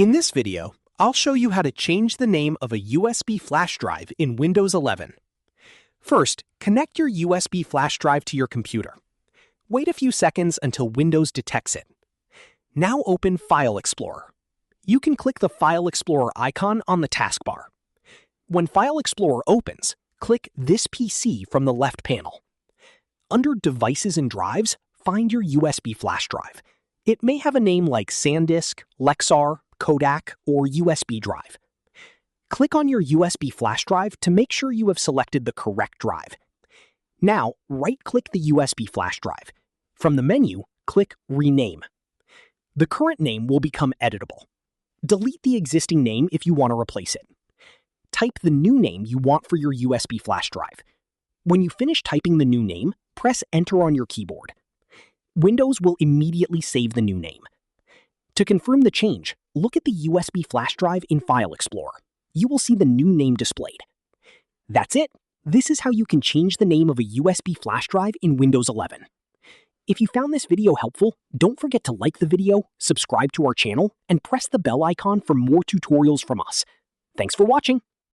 In this video, I'll show you how to change the name of a USB flash drive in Windows 11. First, connect your USB flash drive to your computer. Wait a few seconds until Windows detects it. Now open File Explorer. You can click the File Explorer icon on the taskbar. When File Explorer opens, click This PC from the left panel. Under Devices and Drives, find your USB flash drive. It may have a name like SanDisk, Lexar, Kodak, or USB drive. Click on your USB flash drive to make sure you have selected the correct drive. Now, right-click the USB flash drive. From the menu, click Rename. The current name will become editable. Delete the existing name if you want to replace it. Type the new name you want for your USB flash drive. When you finish typing the new name, press Enter on your keyboard. Windows will immediately save the new name. To confirm the change, look at the USB flash drive in File Explorer. You will see the new name displayed. That's it. This is how you can change the name of a USB flash drive in Windows 11. If you found this video helpful, don't forget to like the video, subscribe to our channel, and press the bell icon for more tutorials from us. Thanks for watching.